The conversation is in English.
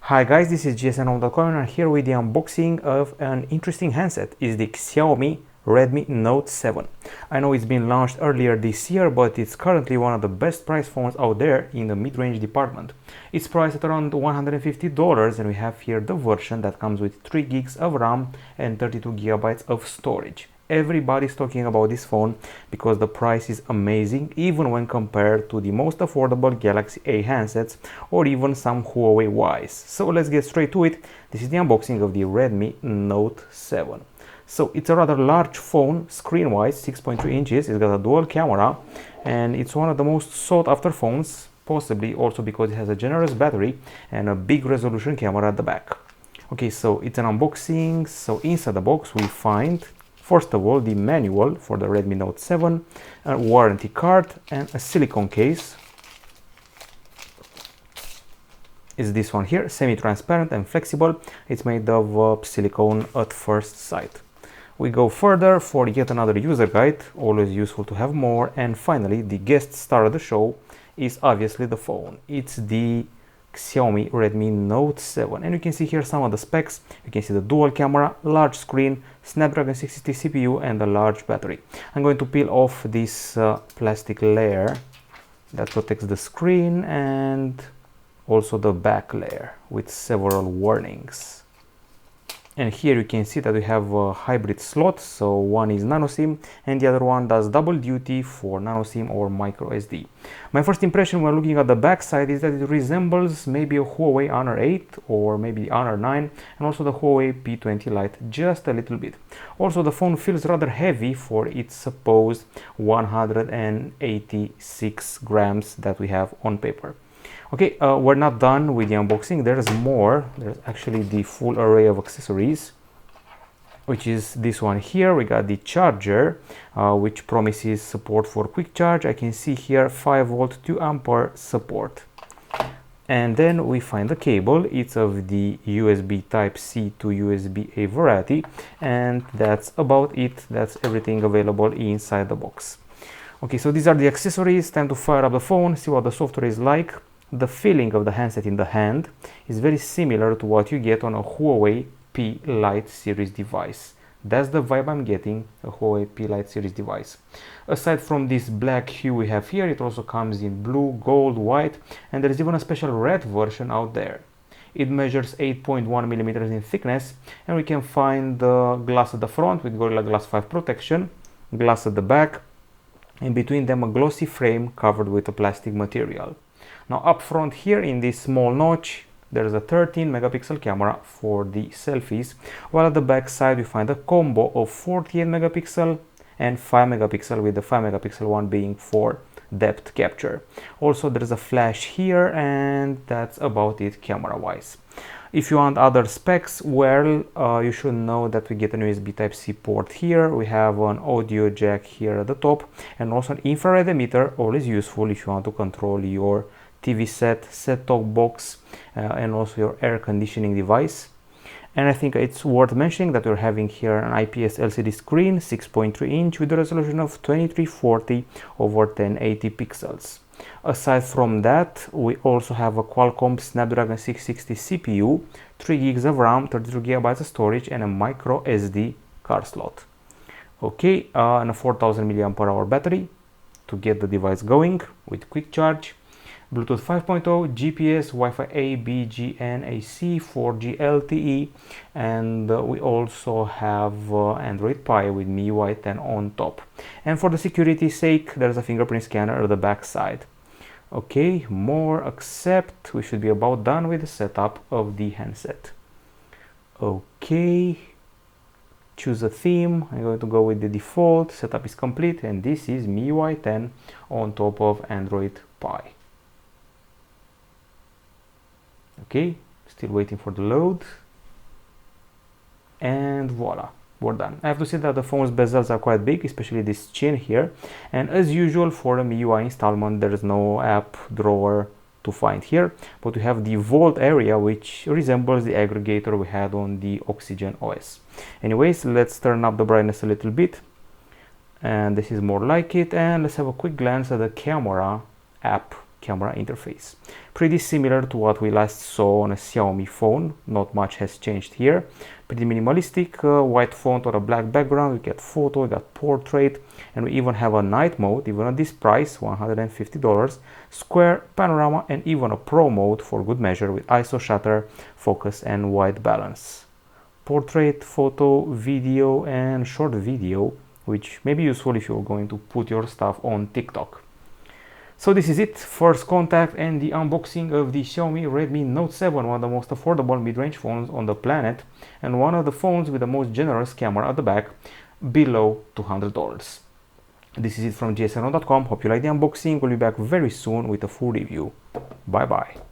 Hi guys, this is gsn.com and I'm here with the unboxing of an interesting handset. It's the Xiaomi Redmi Note 7. I know it's been launched earlier this year, but it's currently one of the best priced phones out there in the mid-range department. It's priced at around $150 and we have here the version that comes with 3 gigs of RAM and 32 gigabytes of storage. Everybody's talking about this phone because the price is amazing, even when compared to the most affordable Galaxy A handsets or even some Huawei Ys. So let's get straight to it. This is the unboxing of the Redmi Note 7. So it's a rather large phone, screen-wise, 6.3 inches. It's got a dual camera and it's one of the most sought after phones, possibly also because it has a generous battery and a big resolution camera at the back. Okay, so it's an unboxing. So inside the box we find, first of all, the manual for the Redmi Note 7, a warranty card and a silicone case. Is this one here, semi-transparent and flexible. It's made of silicone at first sight. We go further for yet another user guide, always useful to have more. And finally, the guest star of the show is obviously the phone. It's the Xiaomi Redmi Note 7, and you can see here some of the specs. You can see the dual camera, large screen, Snapdragon 660 CPU and a large battery. I'm going to peel off this plastic layer that protects the screen and also the back layer with several warnings. And here you can see that we have a hybrid slot, so one is nano SIM and the other one does double duty for nano SIM or micro SD. My first impression when looking at the back side is that it resembles maybe a Huawei Honor 8 or maybe the Honor 9 and also the Huawei P20 Lite just a little bit. Also the phone feels rather heavy for its supposed 186 grams that we have on paper. Okay, we're not done with the unboxing. There's more. There's actually the full array of accessories, which is this one here. We got the charger, which promises support for quick charge. I can see here 5 volt 2 ampere support. And then we find the cable. It's of the USB Type-C to USB-A variety, and that's about it. That's everything available inside the box. Okay, so these are the accessories. Time to fire up the phone, see what the software is like. The feeling of the handset in the hand is very similar to what you get on a Huawei P Lite series device. That's the vibe I'm getting, a Huawei P Lite series device. Aside from this black hue we have here, it also comes in blue, gold, white, and there is even a special red version out there. It measures 8.1 millimeters in thickness, and we can find the glass at the front with Gorilla Glass 5 protection, glass at the back, and between them a glossy frame covered with a plastic material. Now up front here in this small notch, there's a 13 megapixel camera for the selfies, while at the back side we find a combo of 48 megapixel and 5 megapixel, with the 5 megapixel one being for depth capture. Also there's a flash here, and that's about it camera wise. If you want other specs, well, you should know that we get an USB Type-C port here. We have an audio jack here at the top and also an infrared emitter, always useful if you want to control your TV set-top box, and also your air conditioning device. And I think it's worth mentioning that we're having here an IPS LCD screen, 6.3 inch with a resolution of 2340 over 1080 pixels. Aside from that, we also have a Qualcomm Snapdragon 660 CPU, 3 gigs of RAM, 32 gigabytes of storage and a micro SD card slot. Okay, and a 4000 mAh battery to get the device going with quick charge. Bluetooth 5.0, GPS, Wi-Fi A, B, G, N, AC, 4G LTE, and we also have Android Pie with MIUI 10 on top. And for the security's sake, there's a fingerprint scanner at the back side. Okay, more except we should be about done with the setup of the handset. Okay, choose a theme. I'm going to go with the default. Setup is complete, and this is MIUI 10 on top of Android Pie. Okay, still waiting for the load, and voila, we're done. I have to say that the phone's bezels are quite big, especially this chin here, and as usual for a MIUI installment there is no app drawer to find here, but we have the vault area which resembles the aggregator we had on the Oxygen OS. Anyways, let's turn up the brightness a little bit, and this is more like it, and let's have a quick glance at the camera app camera interface. Pretty similar to what we last saw on a Xiaomi phone, not much has changed here. Pretty minimalistic, white font on a black background. We get photo, we got portrait, and we even have a night mode, even at this price, $150, square, panorama, and even a pro mode for good measure with ISO, shutter, focus, and white balance. Portrait, photo, video, and short video, which may be useful if you're going to put your stuff on TikTok. So this is it, first contact and the unboxing of the Xiaomi Redmi Note 7, one of the most affordable mid-range phones on the planet, and one of the phones with the most generous camera at the back, below $200. This is it from gsno.com. Hope you like the unboxing. We'll be back very soon with a full review. Bye bye.